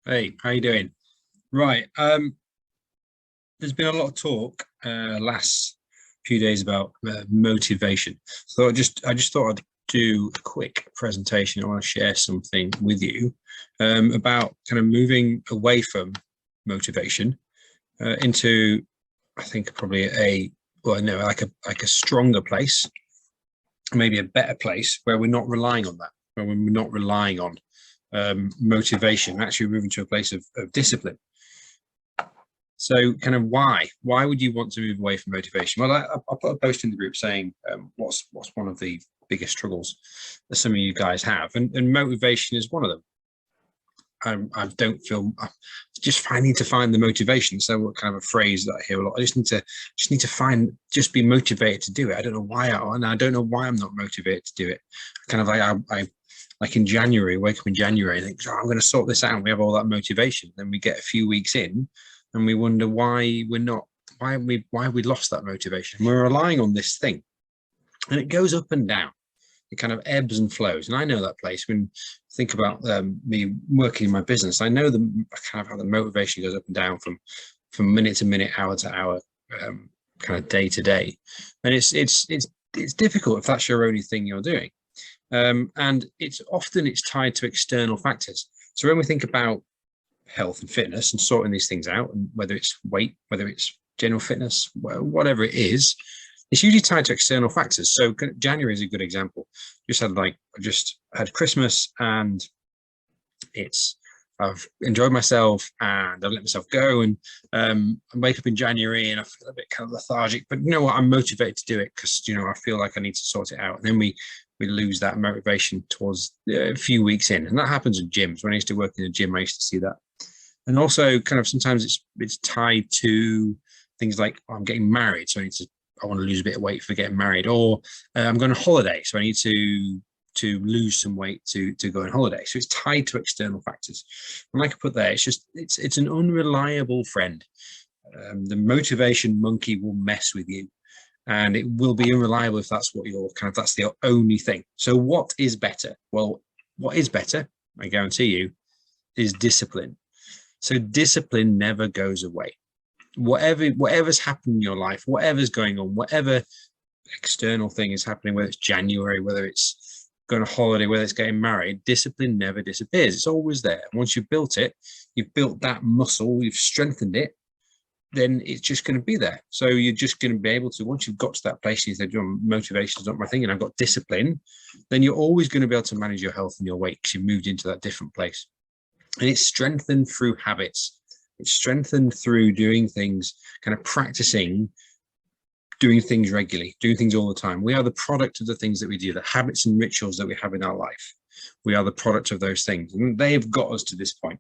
Hey, how you doing? Right. There's been a lot of talk last few days about motivation. So I just thought I'd do a quick presentation. I want to share something with you about kind of moving away from motivation into, I think, probably like a stronger place, maybe a better place where we're not relying on that, where we're not relying on motivation, actually moving to a place of discipline. So, kind of why would you want to move away from motivation? Well, I'll put a post in the group saying what's one of the biggest struggles that some of you guys have, and motivation is one of them. I don't feel I need to find the motivation. So, what kind of a phrase that I hear a lot? I just need to just be motivated to do it. I don't know why, and I don't know why I'm not motivated to do it. Kind of like I like in January, wake up in January and think, oh, I'm going to sort this out. We have all that motivation. Then we get a few weeks in and we wonder why have we lost that motivation? We're relying on this thing and it goes up and down. It kind of ebbs and flows. And I know that place when I think about me working in my business. I know kind of how the motivation goes up and down from minute to minute, hour to hour, kind of day to day. And it's difficult if that's your only thing you're doing. And it's tied to external factors. So when we think about health and fitness and sorting these things out, and whether it's weight, whether it's general fitness, whatever it is, it's usually tied to external factors. So January is a good example. I just had Christmas and I've enjoyed myself and I've let myself go, and I wake up in January and I feel a bit kind of lethargic, but you know what, I'm motivated to do it because I feel like I need to sort it out. And then we lose that motivation towards a few weeks in, and that happens in gyms. When I used to work in a gym, I used to see that. And also kind of sometimes it's tied to things like, I'm getting married, so I want to lose a bit of weight for getting married, or I'm going on holiday, so I need to lose some weight to go on holiday. So it's tied to external factors. And like I put there, it's an unreliable friend. The motivation monkey will mess with you, and it will be unreliable if that's that's the only thing. So what is better? Well, what is better, I guarantee you, is discipline. So discipline never goes away. Whatever's happened in your life, whatever's going on, whatever external thing is happening, whether it's January, whether it's going on holiday, whether it's getting married, discipline never disappears. It's always there. Once you've built it, you've built that muscle, you've strengthened it, then it's just going to be there. So you're just going to be able to, once you've got to that place, you said, motivation is not my thing, and I've got discipline, then you're always going to be able to manage your health and your weight because you've moved into that different place. And it's strengthened through habits. It's strengthened through doing things, kind of practicing, doing things regularly, doing things all the time. We are the product of the things that we do, the habits and rituals that we have in our life. We are the product of those things, and they have got us to this point.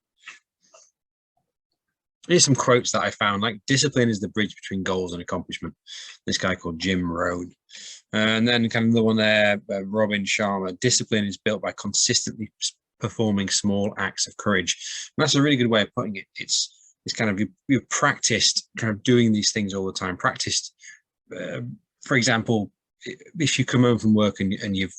Here's some quotes that I found, like, discipline is the bridge between goals and accomplishment. This guy called Jim Rohn. And then kind of the one there, Robin Sharma, discipline is built by consistently performing small acts of courage. And that's a really good way of putting it. It's kind of, you've practiced kind of doing these things all the time. Practiced, for example, if you come home from work and you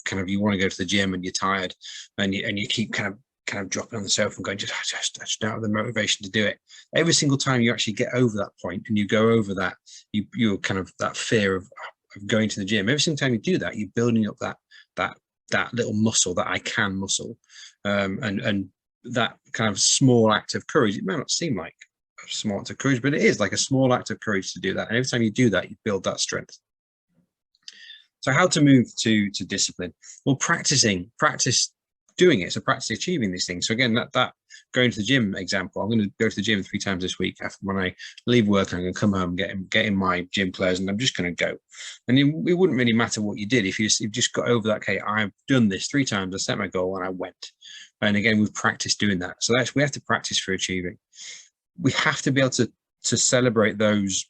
want to go to the gym and you're tired and you keep kind of dropping on the sofa and going, just don't have the motivation to do it. Every single time you actually get over that point and you go over that, you're kind of that fear of going to the gym. Every single time you do that, you're building up that little muscle, that I can muscle, and that kind of small act of courage. It may not seem like a small act of courage, but it is like a small act of courage to do that. And every time you do that, you build that strength. So how to move to discipline? Well, practice doing it. So practice achieving these things. So again, that going to the gym example, I'm going to go to the gym 3 times this week. After when I leave work, I'm going to come home, get in my gym clothes, and I'm just going to go. And it wouldn't really matter what you did if you just got over that. Okay, I've done this 3 times. I set my goal and I went. And again, we've practiced doing that. So we have to practice for achieving. We have to be able to celebrate those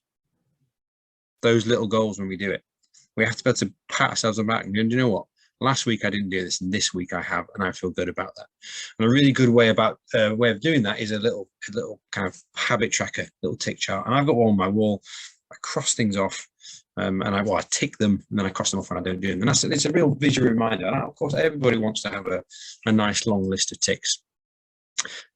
little goals when we do it. We have to be able to pat ourselves on the back and go, you know what? Last week I didn't do this, and this week I have, and I feel good about that. And a really good way of doing that is a little kind of habit tracker, little tick chart. And I've got one on my wall. I cross things off, and I tick them, and then I cross them off when I don't do them. And it's a real visual reminder. And of course, everybody wants to have a nice long list of ticks.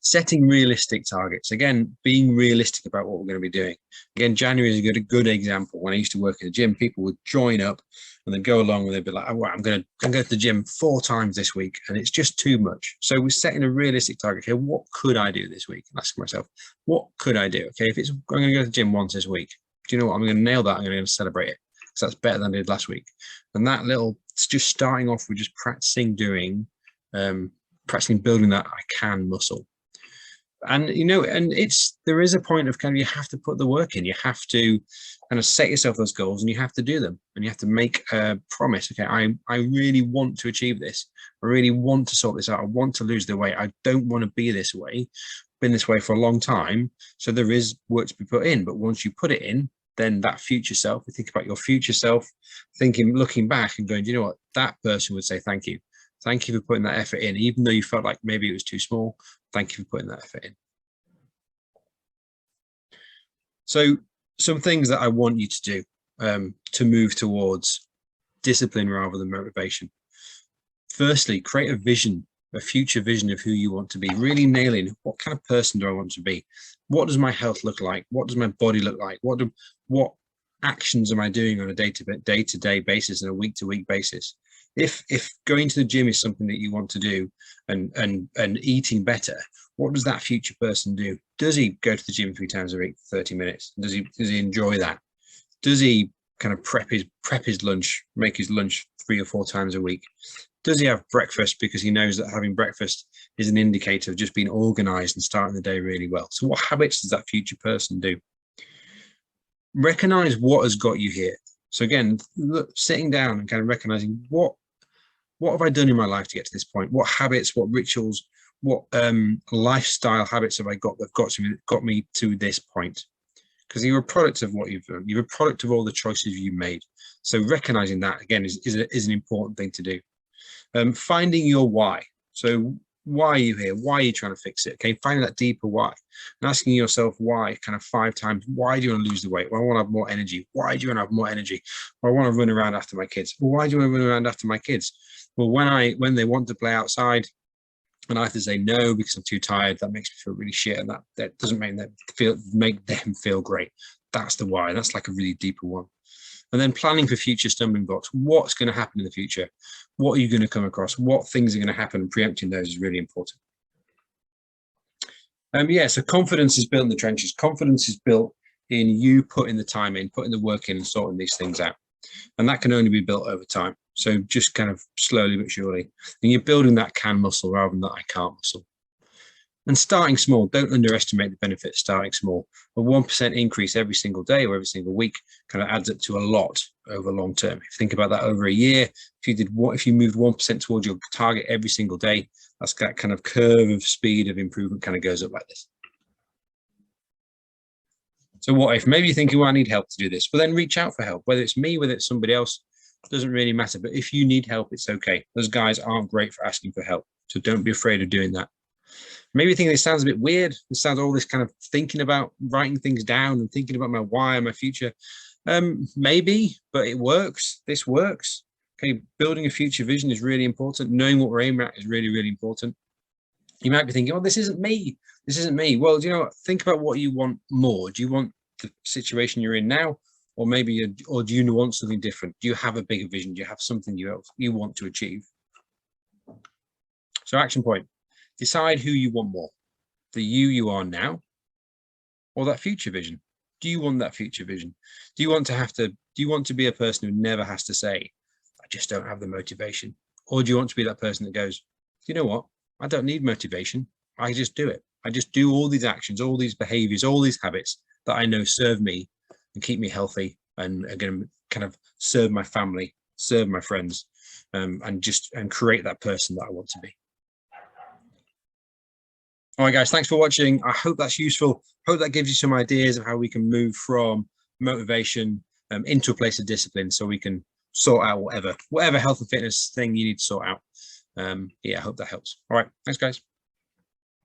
Setting realistic targets. Again, being realistic about what we're going to be doing. Again, January is a good example. When I used to work in the gym, people would join up and they'd go along and they'd be like, oh, well, I'm going to go to the gym 4 times this week, and it's just too much. So we're setting a realistic target. Okay, what could I do this week? I'm asking myself, what could I do? Okay, if it's I'm going to go to the gym once this week, do you know what? I'm going to nail that. I'm going to celebrate it because that's better than I did last week. And that little, it's just starting off with just practicing doing, practicing building that I can muscle. And and there is a point of kind of, you have to put the work in. You have to kind of set yourself those goals, and you have to do them, and you have to make a promise. Okay, I really want to achieve this. I really want to sort this out. I want to lose the weight. I don't want to be this way. Been this way for a long time. So there is work to be put in, but once you put it in, then that future self, you think about your future self, looking back and going, do you know what, that person would say thank you. Thank you for putting that effort in, even though you felt like maybe it was too small. Thank you for putting that effort in. So some things that I want you to do to move towards discipline rather than motivation. Firstly, create a vision, a future vision of who you want to be. Really nailing, what kind of person do I want to be? What does my health look like? What does my body look like? What actions am I doing on a day-to-day basis and a week-to-week basis? If going to the gym is something that you want to do, and eating better, what does that future person do? Does he go to the gym 3 times a week for 30 minutes? Does he enjoy that? Does he kind of prep his lunch, make his lunch 3 or 4 times a week? Does he have breakfast because he knows that having breakfast is an indicator of just being organized and starting the day really well? So what habits does that future person do? Recognize what has got you here. So again, sitting down and kind of recognizing what have I done in my life to get to this point? What habits, what rituals, what lifestyle habits have I got that got me to this point? Because you're a product of what you've done. You're a product of all the choices you made. So recognizing that, again, is an important thing to do. Finding your why. So why are you here? Why are you trying to fix it? Okay, finding that deeper why, and asking yourself why kind of 5 times. Why do you want to lose the weight? Well, I want to have more energy. Why do you want to have more energy? Well, I want to run around after my kids. Well, why do you want to run around after my kids? Well, when they want to play outside and I have to say no because I'm too tired, that makes me feel really shit, and that doesn't make them feel great. That's the why. That's like a really deeper one. And then planning for future stumbling blocks. What's going to happen in the future? What are you going to come across? What things are going to happen? And preempting those is really important. Yeah, so confidence is built in the trenches. Confidence is built in you putting the time in, putting the work in, and sorting these things out. And that can only be built over time. So just kind of slowly but surely. And you're building that can muscle rather than that I can't muscle. And starting small, don't underestimate the benefit of starting small. A 1% increase every single day or every single week kind of adds up to a lot over long term. If you think about that over a year, if you moved 1% towards your target every single day, that's that kind of curve of speed of improvement kind of goes up like this. So what if maybe you're thinking, well, I need help to do this, but then reach out for help, whether it's me, whether it's somebody else, doesn't really matter. But if you need help, it's okay. Those guys aren't great for asking for help. So don't be afraid of doing that. Maybe you think this sounds a bit weird. It sounds all this kind of thinking about writing things down and thinking about my why and my future. Maybe, but it works. This works. Okay, building a future vision is really important. Knowing what we're aiming at is really, really important. You might be thinking, oh, this isn't me. This isn't me. Well, do you know what? Think about what you want more. Do you want the situation you're in now? Or maybe, or do you want something different? Do you have a bigger vision? Do you have something you want to achieve? So action point. Decide who you want more, the you are now, or that future vision. Do you want that future vision? Do you want to be a person who never has to say, I just don't have the motivation? Or do you want to be that person that goes, you know what? I don't need motivation. I just do it. I just do all these actions, all these behaviors, all these habits that I know serve me and keep me healthy and are going to kind of serve my family, serve my friends, and create that person that I want to be. All right, guys, thanks for watching. I hope that's useful. Hope that gives you some ideas of how we can move from motivation into a place of discipline so we can sort out whatever health and fitness thing you need to sort out. Yeah, I hope that helps. All right, thanks, guys.